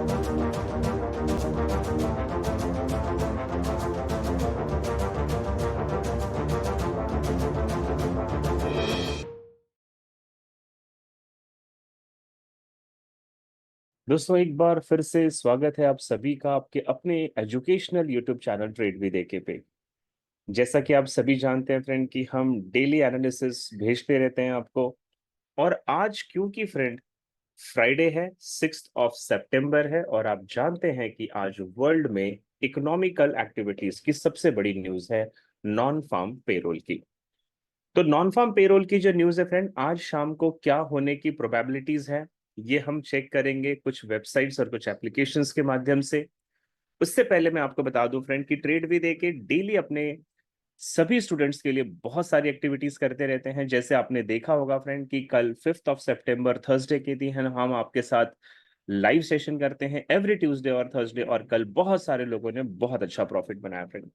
दोस्तों एक बार फिर से स्वागत है आप सभी का आपके अपने educational YouTube channel trade with AK पे। जैसा कि आप सभी जानते हैं फ्रेंड कि हम डेली एनालिसिस भेजते रहते हैं आपको। और आज क्योंकि फ्रेंड फ्राइडे है, 6 सितंबर है, और आप जानते हैं कि आज वर्ल्ड में इकोनॉमिकल एक्टिविटीज की सबसे बड़ी न्यूज है नॉन फार्म पेरोल की। तो नॉन फार्म पेरोल की जो न्यूज है फ्रेंड, आज शाम को क्या होने की प्रोबेबिलिटीज है, ये हम चेक करेंगे कुछ वेबसाइट्स और कुछ एप्लीकेशंस के माध्यम से। उससे पहले मैं आपको बता दूं फ्रेंड कि ट्रेड विद के डेली अपने सभी स्टूडेंट्स के लिए बहुत सारी एक्टिविटीज करते रहते हैं। जैसे आपने देखा होगा फ्रेंड कि कल 5 सितंबर थर्सडे के दिन हम आपके साथ लाइव सेशन करते हैं एवरी ट्यूसडे और थर्सडे, और कल बहुत सारे लोगों ने बहुत अच्छा प्रॉफिट बनाया फ्रेंड।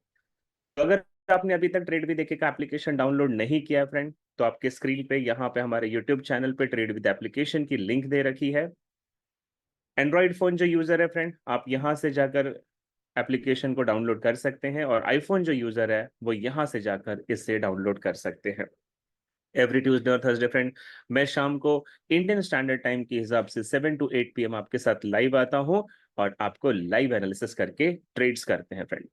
तो अगर आपने अभी तक ट्रेड विद एके का एप्लीकेशन डाउनलोड नहीं किया है फ्रेंड, तो आपके स्क्रीन पे यहाँ पे हमारे यूट्यूब चैनल पे ट्रेड विद एप्लीकेशन की लिंक दे रखी है। एंड्रॉइड फोन जो यूजर है फ्रेंड, आप यहाँ से जाकर एप्लीकेशन को डाउनलोड कर सकते हैं, और आईफोन जो यूजर है वो यहाँ से जाकर इससे डाउनलोड कर सकते हैं। एवरी ट्यूसडे और थर्सडे फ्रेंड, मैं शाम को इंडियन स्टैंडर्ड टाइम के हिसाब से 7 to 8 PM आपके साथ लाइव आता हूँ, और आपको लाइव एनालिसिस करके ट्रेड्स करते हैं फ्रेंड।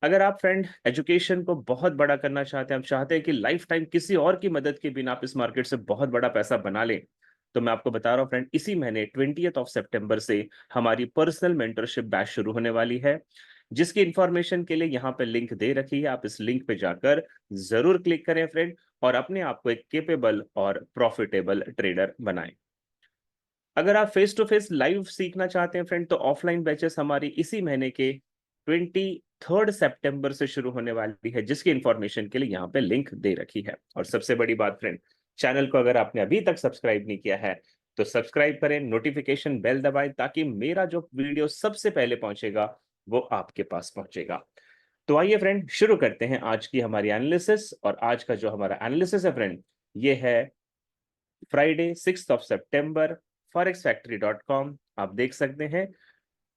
अगर आप फ्रेंड एजुकेशन को बहुत बड़ा करना चाहते हैं, आप चाहते हैं कि लाइफ टाइम किसी और की मदद के बिना आप इस मार्केट से बहुत बड़ा पैसा बना लें, तो मैं आपको बता रहा हूं फ्रेंड, इसी महीने 20 सितंबर से हमारी पर्सनल मेंटरशिप बैच शुरू होने वाली है, जिसकी इंफॉर्मेशन के लिए यहाँ पे लिंक दे रखी है। आप इस लिंक पे जाकर जरूर क्लिक करें फ्रेंड, और अपने आप को एक केपेबल और प्रॉफिटेबल ट्रेडर बनाएं। अगर आप फेस टू फेस लाइव सीखना चाहते हैं फ्रेंड, तो ऑफलाइन बैचेस हमारी इसी महीने के 23 सितंबर से शुरू होने वाली है, जिसकी इंफॉर्मेशन के लिए यहाँ पे लिंक दे रखी है। और सबसे बड़ी बात फ्रेंड, चैनल को अगर आपने अभी तक सब्सक्राइब नहीं किया है तो सब्सक्राइब करें, नोटिफिकेशन बेल दबाएं, ताकि मेरा जो वीडियो सबसे पहले पहुंचेगा वो आपके पास पहुंचेगा। तो आइए फ्रेंड शुरू करते हैं आज की हमारी एनालिसिस। और आज का जो हमारा एनालिसिस है फ्रेंड, ये है फ्राइडे 6 सितंबर, फॉरेक्सफैक्ट्री.com। आप देख सकते हैं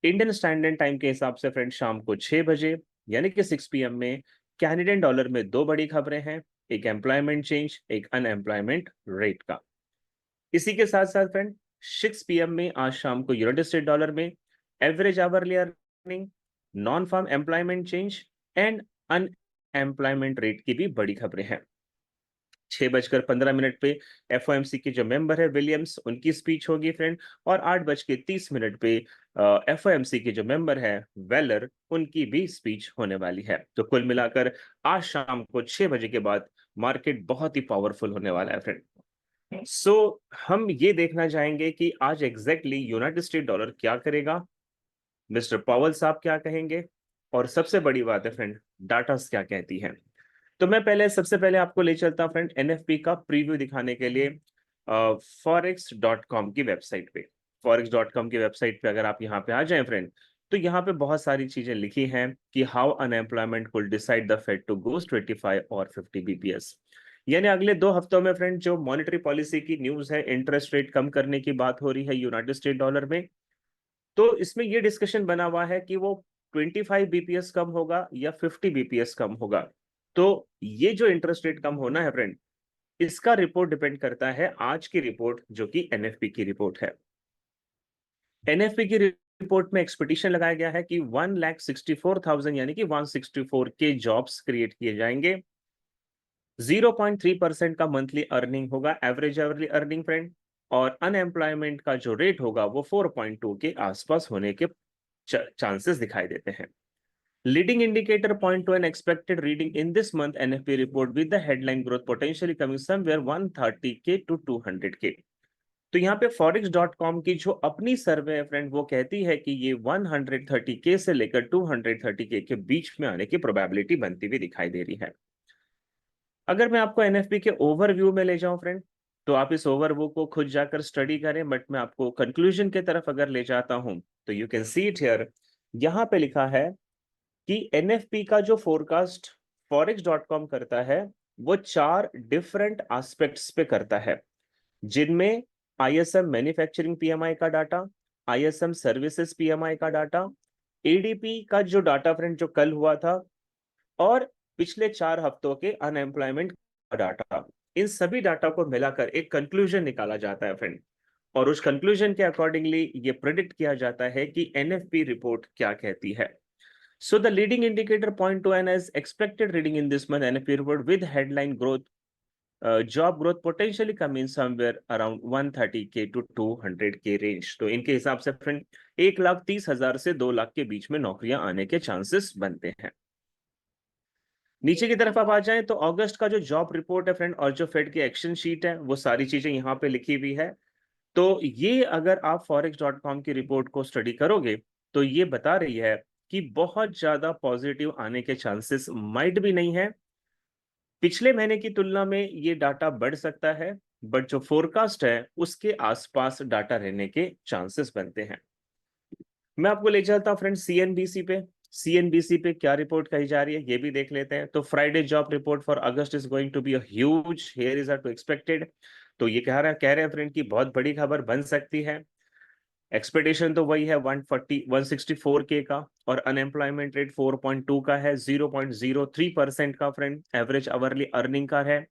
इंडियन स्टैंडर्ड टाइम के हिसाब से फ्रेंड शाम को 6 बजे यानी कि 6 PM में कैनेडियन डॉलर में दो बड़ी खबरें हैं, एक एम्प्लॉयमेंट चेंज, एक अनएम्प्लॉयमेंट रेट का। इसी के साथ साथ फ्रेंड 6 PM में आज शाम को यूनाइटेड स्टेट डॉलर में average hourly earning, non farm employment change and unemployment rate की भी बड़ी खबरें हैं। 6:15 पे एफओएमसी के जो मेंबर है विलियम्स, उनकी स्पीच होगी फ्रेंड। और 8:30 पे एफओएमसी के जो मेंबर है वेलर, उनकी भी स्पीच होने वाली है। तो कुल मिलाकर आज शाम को 6 बजे के बाद मार्केट बहुत ही पावरफुल होने वाला है फ्रेंड। सो हम ये देखना चाहेंगे कि आज एग्जैक्टली यूनाइटेड स्टेट डॉलर क्या करेगा, मिस्टर पॉवल साहब क्या कहेंगे, और सबसे बड़ी बात है फ्रेंड, डाटा क्या कहती है। तो मैं पहले सबसे पहले आपको ले चलता हूं फ्रेंड एनएफपी का प्रीव्यू दिखाने के लिए फॉरेक्स.com की वेबसाइट पे। फॉरेक्स.com की वेबसाइट पे अगर आप यहाँ पे आ जाएं फ्रेंड, तो यहाँ पे बहुत सारी चीजें लिखी हैं कि how unemployment will decide the Fed to goes 25 और 50 BPS। यानी अगले 2 हफ्तों में फ्रेंड जो मॉनेटरी पॉलिसी की न्यूज है, इंटरेस्ट रेट कम करने की बात हो रही है यूनाइटेड स्टेट डॉलर में। तो इसमें ये डिस्कशन बना हुआ है कि वो 25 BPS कम होगा या 50 BPS कम होगा। तो ये जो इंटरेस्ट रेट कम होना है फ्रेंड, इसका रिपोर्ट डिपेंड करता है आज की रिपोर्ट जो कि एनएफपी की रिपोर्ट है। एनएफपी की रिपोर्ट में एक्सपेक्टेशन लगाया गया है कि 1,64,000 यानी कि 164 के जॉब्स क्रिएट किए जाएंगे। 0.3% का मंथली अर्निंग होगा, एवरेज अर्ली अर्निंग फ्रेंड। और अनएम्प्लॉयमेंट का जो रेट होगा वो 4.2 के आसपास होने के चांसेस दिखाई देते हैं। Leading indicator point to an expected reading in this month NFP report with the headline growth potentially coming somewhere 130K to 200K। तो यहाँ पे forex.com की जो अपनी सर्वे है फ्रेंड, वो कहती है कि ये 130K से लेकर 230K के बीच में आने की प्रोबेबिलिटी बनती हुई दिखाई दे रही है। अगर मैं आपको एनएफपी के ओवरव्यू में ले जाऊं फ्रेंड, तो आप इस ओवरव्यू को खुद जाकर स्टडी करें, बट मैं आपको कंक्लूजन की तरफ अगर ले जाता हूं तो you can see it here. यहाँ पे लिखा है कि एनएफपी का जो फोरकास्ट फॉरेक्स.com करता है वो 4 डिफरेंट एस्पेक्ट्स पे करता है, जिनमें आईएसएम मैन्युफैक्चरिंग पीएमआई का डाटा, ISM सर्विसेज PMI का डाटा, ADP का जो डाटा फ्रेंड जो कल हुआ था, और पिछले 4 हफ्तों के अनएम्प्लॉयमेंट का डाटा, इन सभी डाटा को मिलाकर एक कंक्लूजन निकाला जाता है फ्रेंड, और उस कंक्लूजन के अकॉर्डिंगली ये प्रेडिक्ट किया जाता है कि NFP रिपोर्ट क्या कहती है. So the leading indicator point to an as expected reading in this month NFP report with headline growth, job growth potentially come in somewhere around 130K to 200K range. तो इनके हिसाब से friend 1,30,000 से 2 लाख के बीच में नौकरियां आने के चांसेस बनते हैं. नीचे की तरफ आप आ जाएं तो अगस्त का जो जॉब रिपोर्ट है फ्रेंड, और जो फेड की एक्शन शीट है, वो सारी चीजें यहाँ पे लिखी हुई है. तो ये अगर आप forex.com की रिपोर्ट को स्टडी करोगे तो ये बता रही है कि बहुत ज्यादा पॉजिटिव आने के चांसेस माइट भी नहीं है. पिछले महीने की तुलना में ये डाटा बढ़ सकता है, बट जो फोरकास्ट है उसके आसपास डाटा रहने के चांसेस बनते हैं. मैं आपको ले चलता हूं फ्रेंड सीएनबीसी पे. सीएनबीसी पे क्या रिपोर्ट कही जा रही है ये भी देख लेते हैं. तो Friday job report for August is going to be a huge, here is are to expected. तो ये कह रहे हैं फ्रेंड की बहुत बड़ी खबर बन सकती है. एक्सपेक्टेशन तो वही है 164K का, और अनएम्प्लॉयमेंट रेट 4.2 का है, 0.03% का फ्रेंड एवरेज आवरली अर्निंग का है.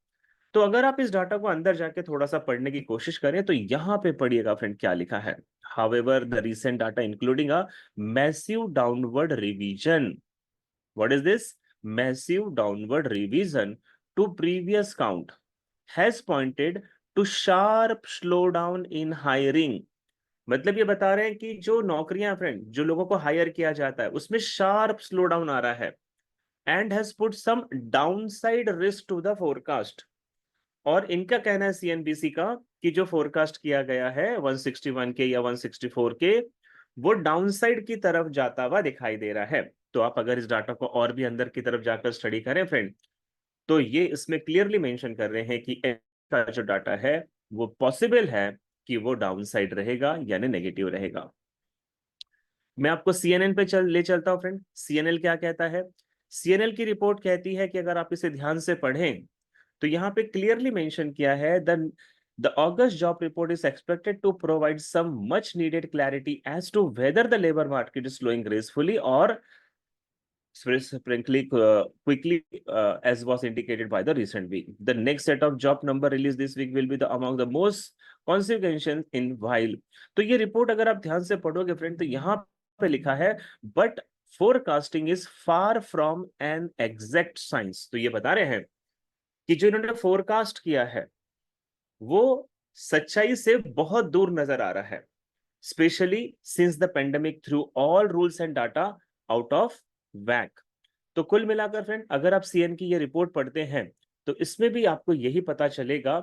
तो अगर आप इस डाटा को अंदर जाके थोड़ा सा पढ़ने की कोशिश करें तो यहाँ पे पढ़िएगा फ्रेंड क्या लिखा है. However, the recent data including a massive downward revision. What is this? Massive downward revision to previous count has pointed to sharp slowdown in hiring. मतलब ये बता रहे हैं कि जो नौकरियां फ्रेंड, जो लोगों को हायर किया जाता है, उसमें शार्प स्लो डाउन आ रहा है, and has put some downside risk to the forecast. और इनका कहना है सीएनबीसी का कि जो फोरकास्ट किया गया है 161K या 164K, वो डाउनसाइड की तरफ जाता हुआ दिखाई दे रहा है. तो आप अगर इस डाटा को और भी अंदर की तरफ जाकर स्टडी करें फ्रेंड, तो ये इसमें क्लियरली मेंशन कर रहे हैं कि का जो डाटा है वो पॉसिबल है कि वो डाउनसाइड रहेगा यानी नेगेटिव रहेगा. मैं आपको सीएनएन पे ले चलता हूं फ्रेंड. सीएनएल क्या कहता है? सीएनएल की रिपोर्ट कहती है कि अगर आप इसे ध्यान से पढ़ें तो यहाँ पे क्लियरली मेंशन किया है the August job report is expected to provide some much needed clarity as to whether the labor market is slowing gracefully or quickly, as was indicated by the recent week. The next set of job number released this week will be among the most consequential in while. तो ये report अगर आप ध्यान से पढ़ोगे friend तो यहाँ पे लिखा है but forecasting is far from an exact science. तो ये बता रहे हैं कि जो इन्होंने फोरकास्ट किया है वो सच्चाई से बहुत दूर नजर आ रहा है, specially since the pandemic through all rules and data out of वैक. तो कुल मिलाकर फ्रेंड अगर आप सीएन की ये रिपोर्ट पढ़ते हैं तो इसमें भी आपको यही पता चलेगा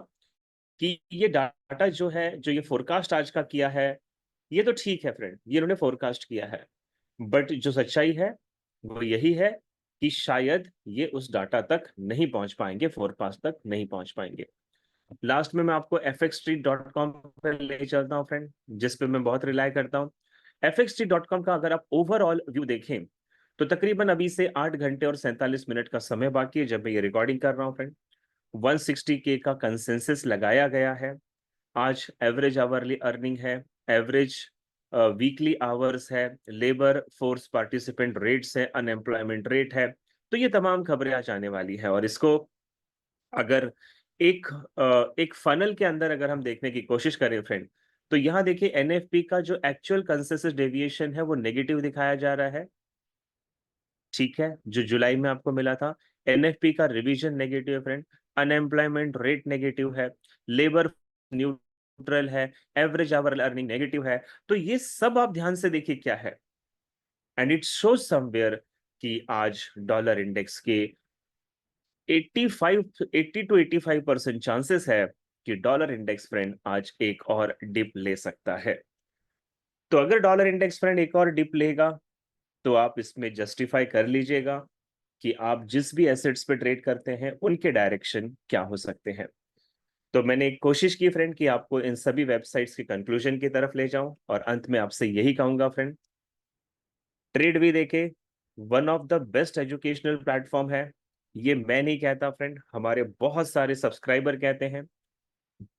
कि ये डाटा जो है, जो ये फोरकास्ट आज का किया है, ये तो ठीक है फ्रेंड, ये इन्होंने फोरकास्ट किया है, बट जो सच्चाई है वो यही है कि शायद ये उस डाटा तक नहीं पहुंच पाएंगे, फोरकास्ट तक नहीं पहुंच पाएंगे. लास्ट में मैं आपको fxstreet.com पर ले चलता हूं फ्रेंड, जिस पे मैं बहुत रिलाय करता हूं. fxstreet.com का अगर आप ओवरऑल व्यू देखें तो तकरीबन अभी से 8 घंटे और 47 मिनट का समय बाकी है जब मैं ये रिकॉर्डिंग कर रहा हूं फ्रेंड. 160K का कंसेंसस लगाया गया है. आज एवरेज आवरली अर्निंग है, एवरेज वीकली आवर्स है, लेबर फोर्स पार्टिसिपेंट रेट्स है, अनएम्प्लॉयमेंट रेट है. तो ये तमाम खबरें आज आने वाली है, और इसको अगर एक फनल के अंदर अगर हम देखने की कोशिश करें फ्रेंड, तो यहाँ देखिए एनएफपी का जो एक्चुअल कंसेंसस डेविएशन है वो नेगेटिव दिखाया जा रहा है. ठीक है, जो जुलाई में आपको मिला था. एनएफपी का रिवीजन नेगेटिव है फ्रेंड, अनएम्प्लॉयमेंट रेट नेगेटिव है, लेबर न्यूट्रल है, एवरेज आवर अर्निंग नेगेटिव है. तो ये सब आप ध्यान से देखिए क्या है, एंड इट शोज समवेयर कि आज डॉलर इंडेक्स के 80 to 85% चांसेस है कि डॉलर इंडेक्स फ्रेंड आज एक और डिप ले सकता है. तो अगर डॉलर इंडेक्स फ्रेंड एक और डिप लेगा तो आप इसमें जस्टिफाई कर लीजिएगा कि आप जिस भी एसेट्स पे ट्रेड करते हैं उनके डायरेक्शन क्या हो सकते हैं. तो मैंने एक कोशिश की फ्रेंड कि आपको इन सभी वेबसाइट्स के कंक्लूजन की तरफ ले जाऊं, और अंत में आपसे यही कहूंगा फ्रेंड, ट्रेड भी देखे, one of the best educational platform है. ये मैं नहीं कहता फ्रेंड, हमारे बहुत सारे सब्सक्राइबर कहते हैं.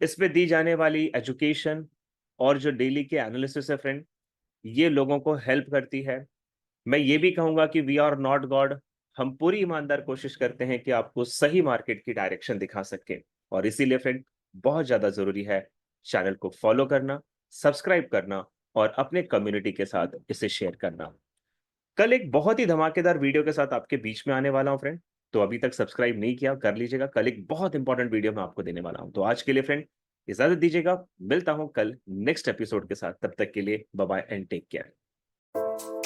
इस पे दी जाने वाली एजुकेशन और जो डेली के एनालिसिस है फ्रेंड, ये लोगों को हेल्प करती है। मैं ये भी कहूंगा कि वी आर नॉट गॉड। हम पूरी ईमानदार कोशिश करते हैं कि आपको सही मार्केट की डायरेक्शन दिखा सके। और इसीलिए फ्रेंड, बहुत ज्यादा जरूरी है चैनल को फॉलो करना, सब्सक्राइब करना और अपने कम्युनिटी के साथ इसे शेयर करना। कल एक बहुत ही धमाकेदार वीडियो के साथ आपके बीच में आने वाला हूं फ्रेंड। तो अभी तक सब्सक्राइब नहीं किया, कर लीजिएगा। कल एक बहुत इंपॉर्टेंट वीडियो मैं आपको देने वाला हूं। तो आज के लिए फ्रेंड, इजाजत दीजिएगा। मिलता हूं कल नेक्स्ट एपिसोड के साथ। तब तक के लिए bye bye and take care.